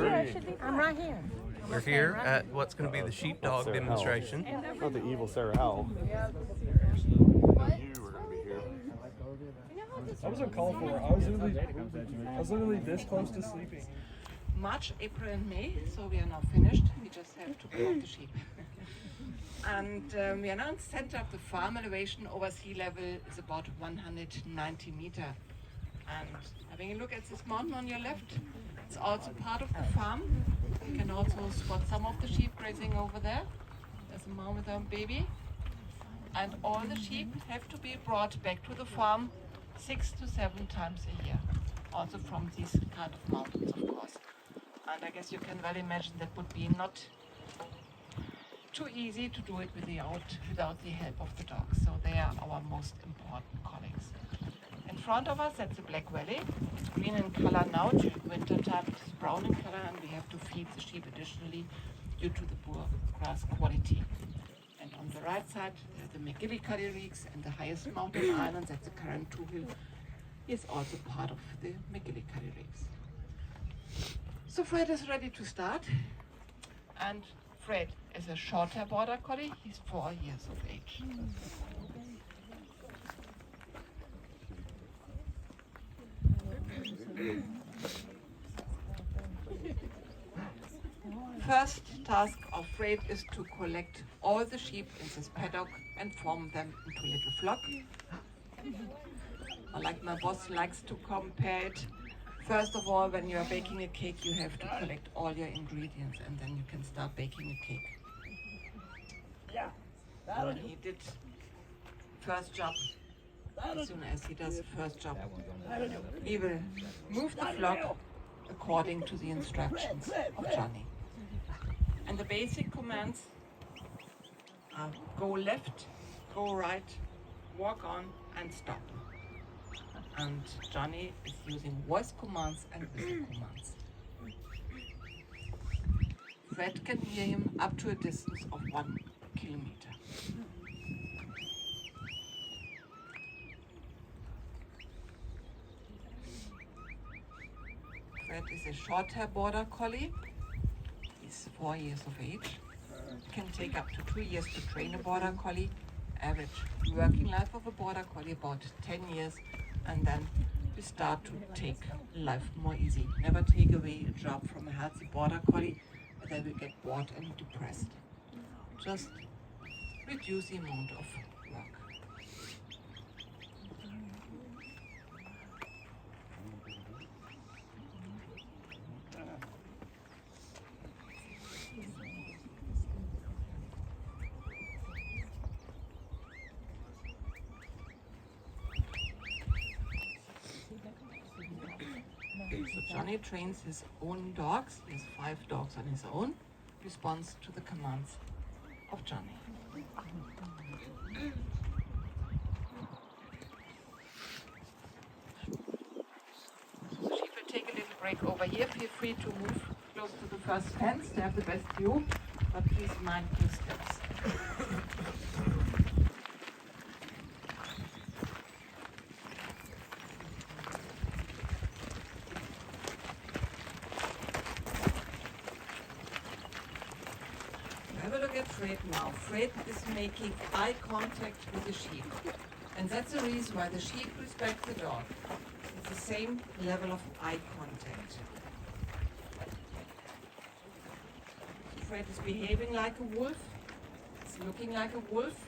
I'm right here. We're here at what's going to be the Sheepdog demonstration. Not the evil Sarah Howell. You were going to be here. I was uncalled for. I was literally this close to sleeping. March, April, and May, so we are now finished. We just have to put the sheep. And we are now in the center of the farm. Elevation over sea level is about 190 meters. And having a look at this mountain on your left, it's also part of the farm. You can also spot some of the sheep grazing over there. There's a mom with her baby. And all the sheep have to be brought back to the farm 6 to 7 times a year. Also from these kind of mountains, of course. And I guess you can well imagine that would be not too easy to do it without the help of the dogs. So they are our most important colleagues. In front of us, that's the Black Valley. It's green in color now. During winter time, it is brown in color, and we have to feed the sheep additionally due to the poor grass quality. And on the right side, there's the McGillicuddy Reeks and the highest mountain island, that's the Current Hill, is also part of the McGillicuddy Reeks. So Fred is ready to start. And Fred is a short-hair border collie. He's 4 years of age. First task of Fred is to collect all the sheep in this paddock and form them into a little flock. Or like my boss likes to compare it, first of all, when you are baking a cake, you have to collect all your ingredients and then you can start baking a cake. When he did first job, as soon as he does the first job, he will move the flock according to the instructions of Johnny. And the basic commands are go left, go right, walk on, and stop. And Johnny is using voice commands and whistle commands. Fred can hear him up to a distance of 1 kilometer. Fred is a short-hair border collie. He's 4 years of age. It can take up to 2 years to train a border collie. Average working life of a border collie about 10 years, and then we start to take life more easy. Never take away a job from a healthy border collie, and they will get bored and depressed. Just reduce the amount of work. So Johnny trains his own dogs. He has 5 dogs on his own. Responds to the commands of Johnny. So the sheep will take a little break over here. Feel free to move close to the first fence to have the best view, but please mind your steps. Have a look at Fred now. Fred is making eye contact with the sheep. And that's the reason why the sheep respect the dog. It's the same level of eye contact. Fred is behaving like a wolf. It's looking like a wolf.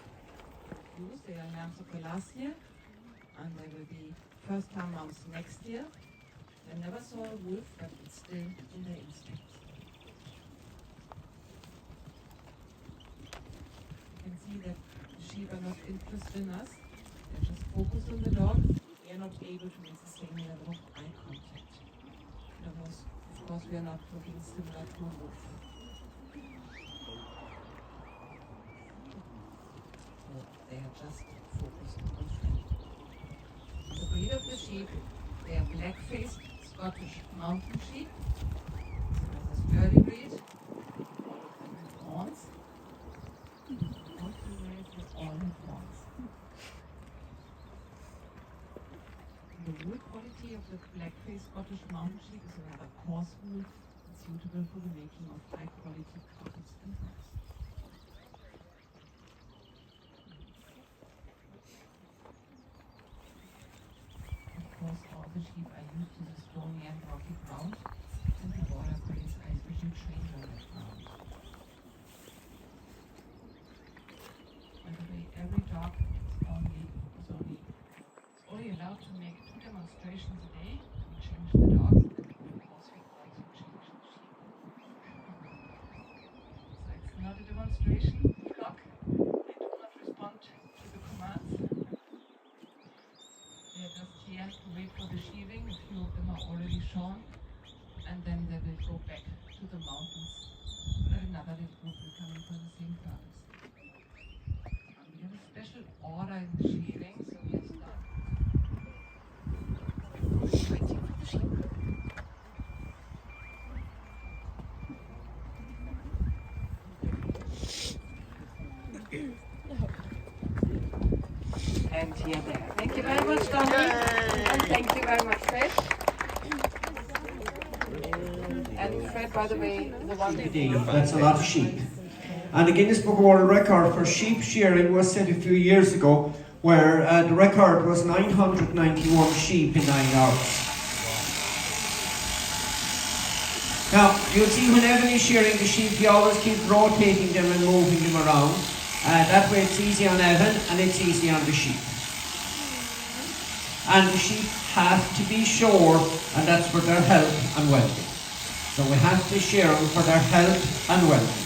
They are lambs of the last year. And they will be first-time moms next year. They never saw a wolf, but it's still in their instincts. You can see that the sheep are not interested in us. They're just focused on the dog. We are not able to make the same level of eye contact. Of course, we are not looking similar to a wolf. So they are just focused on friendly. The breed of the sheep, they are black-faced Scottish mountain sheep. So this is early breed. All of them have horns. All have horns. The wool quality of the black-faced Scottish mountain sheep is a rather coarse wool. It's suitable for the making of high quality carpets and rugs. Of course, all the sheep are used to the stony and rocky ground, and the border creates a special change on that ground. By the way, every dog is only allowed to make 2 demonstrations a day. We change the dogs, and of course we also change the sheep. So it's not a demonstration flock. They do not respond to the commands. They are just here to wait for the shearing. A few of them are already shorn, and then they will go back to the mountains. And another little group will come in for the same purpose. We have a special order in the shearing, so we are starting. Waiting for the sheep. And here they are. Thank you very much, Dominic. And thank you very much, Fred. And Fred, by the way, the one That's a lot of sheep. And the Guinness Book of World Record for sheep shearing was set a few years ago, where the record was 991 sheep in 9 hours. Now, you'll see when Evan is shearing the sheep, he always keeps rotating them and moving them around. That way it's easy on Evan and it's easy on the sheep. And the sheep have to be sure, and that's for their health and well-being. So we have to shear them for their health and well-being.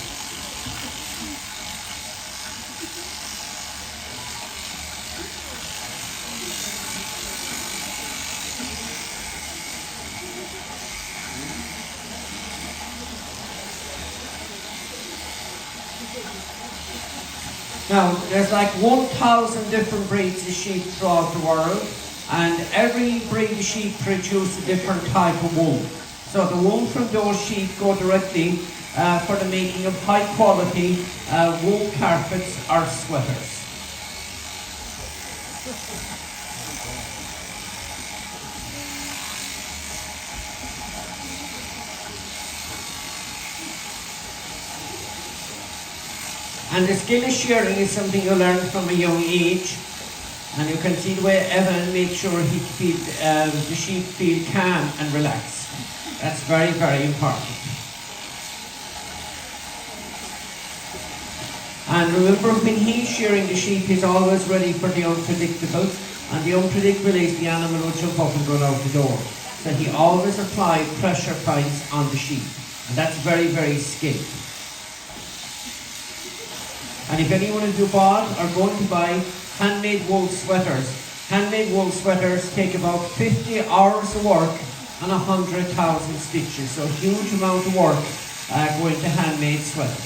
Now, there's like 1,000 different breeds of sheep throughout the world, and every breed of sheep produces a different type of wool. So the wool from those sheep go directly for the making of high quality wool carpets or sweaters. And the skill of shearing is something you learn from a young age. And you can see the way Evan makes sure the sheep feel calm and relaxed. That's very, very important. And remember, when he's shearing the sheep, he's always ready for the unpredictable. And the unpredictable is the animal will jump up and run out the door. So he always applies pressure points on the sheep. And that's very, very skilled. And if anyone is abroad are going to buy handmade wool sweaters take about 50 hours of work and 100,000 stitches. So a huge amount of work going to handmade sweaters.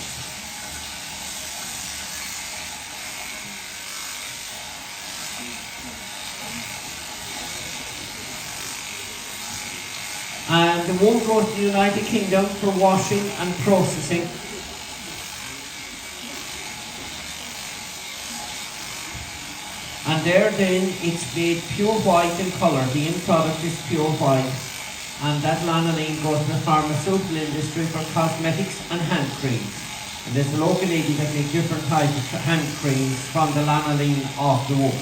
And the wool goes to the United Kingdom for washing and processing. And there then it's made pure white in colour. The end product is pure white. And that lanolin goes to the pharmaceutical industry for cosmetics and hand creams. And there's a local lady that makes different types of hand creams from the lanolin of the wool.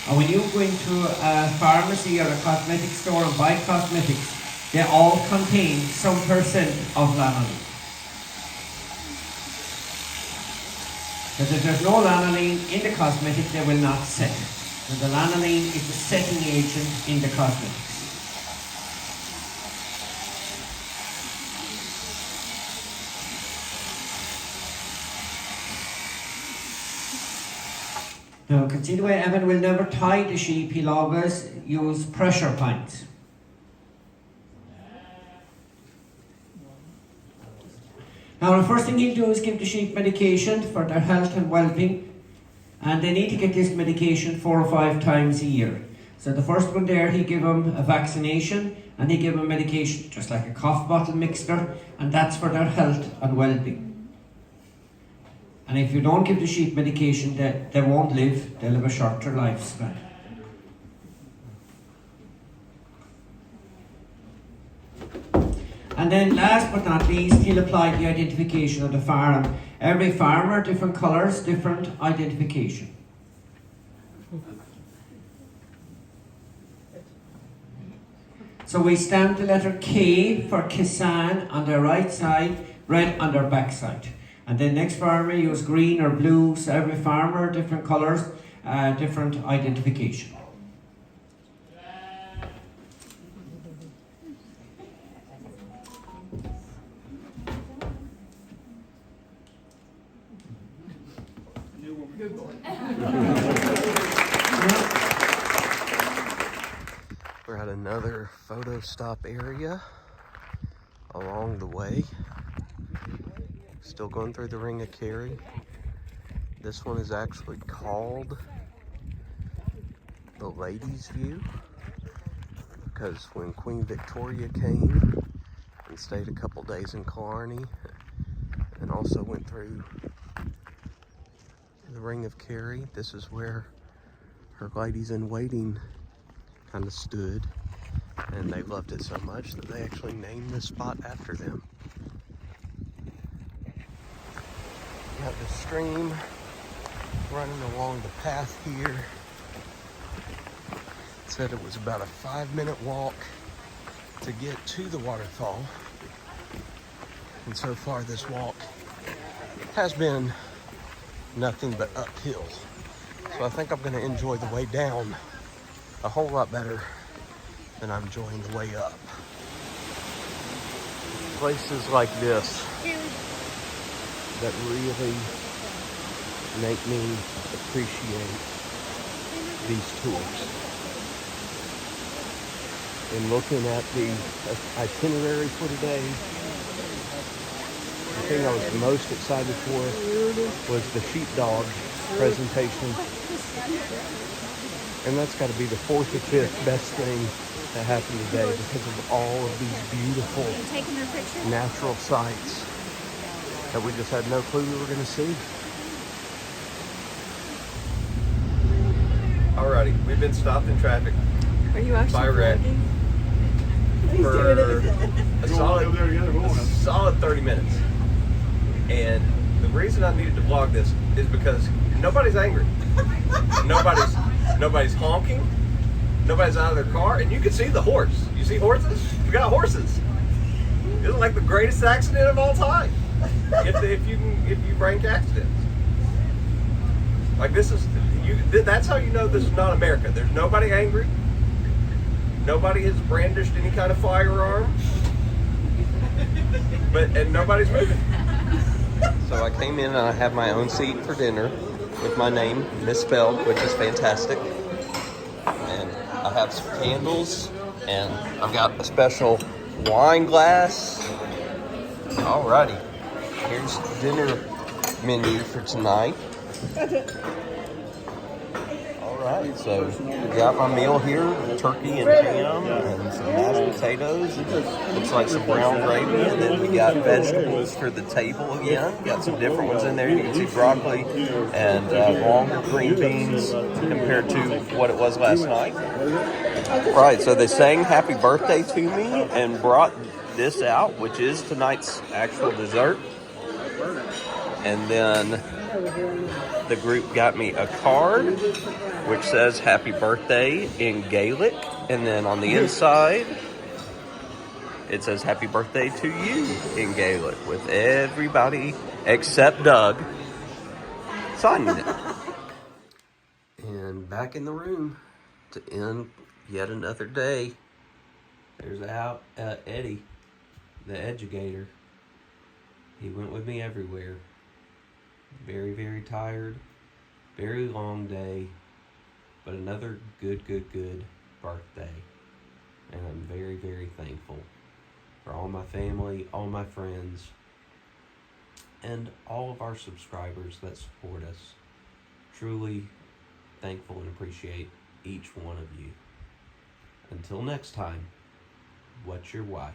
And when you go into a pharmacy or a cosmetic store and buy cosmetics, they all contain some percent of lanolin. Because if there's no lanolin in the cosmetic, they will not set. And the lanolin is the setting agent in the cosmetics. Now, you can see the way Evan will never tie the sheep, he'll always use pressure points. Now, the first thing he'll do is give the sheep medication for their health and well-being. And they need to get this medication 4 or 5 times a year. So the first one there, he give them a vaccination, and he give them medication just like a cough bottle mixture, and that's for their health and well-being. And if you don't give the sheep medication, they won't live, they'll have a shorter lifespan. And And then last but not least, he'll apply the identification of the farm. Every farmer, different colours, different identification. So we stamp the letter K for Kisan on their right side, red on their back side. And then next farmer use green or blue, so every farmer, different colours, different identification. We're at another photo stop area along the way. Still going through the Ring of Kerry. This one is actually called the Ladies' View because when Queen Victoria came and stayed a couple days in Killarney and also went through the Ring of Kerry, this is where her ladies in waiting kind of stood, and they loved it so much that they actually named this spot after them. Got the stream running along the path here. It said it was about a 5-minute walk to get to the waterfall, and so far this walk has been nothing but uphill. So I think I'm going to enjoy the way down a whole lot better than I'm enjoying the way up. Places like this that really make me appreciate these tours. In looking at the itinerary for today, the thing I was most excited for was the Sheepdog presentation. And that's got to be the 4th or 5th best thing that happened today because of all of these beautiful natural sights that we just had no clue we were going to see. Alrighty, we've been stopped in traffic. Are you actually vlogging? For a solid 30 minutes. And the reason I needed to vlog this is because nobody's angry. Nobody's honking. Nobody's out of their car, and you can see the horse. You see horses? We got horses. This is like the greatest accident of all time. If you rank accidents, like this is that's how you know this is not America. There's nobody angry. Nobody has brandished any kind of firearm, and nobody's moving. So I came in and I have my own seat for dinner with my name misspelled, which is fantastic. And I have some candles, and I've got a special wine glass. Alrighty, here's the dinner menu for tonight. Alright, so got my meal here, turkey and ham and some mashed potatoes. Looks like some brown gravy, and then we got vegetables for the table again. Got some different ones in there. You can see broccoli and longer green beans compared to what it was last night. Right, so they sang happy birthday to me and brought this out, which is tonight's actual dessert. And then the group got me a card which says happy birthday in Gaelic, and then on the inside it says happy birthday to you in Gaelic, with everybody except Doug signing it. And back in the room to end yet another day. There's Eddie, the educator. He went with me everywhere. Very, very tired. Very long day. But another good birthday. And I'm very, very thankful for all my family, all my friends, and all of our subscribers that support us. Truly thankful and appreciate each one of you. Until next time, what's your why?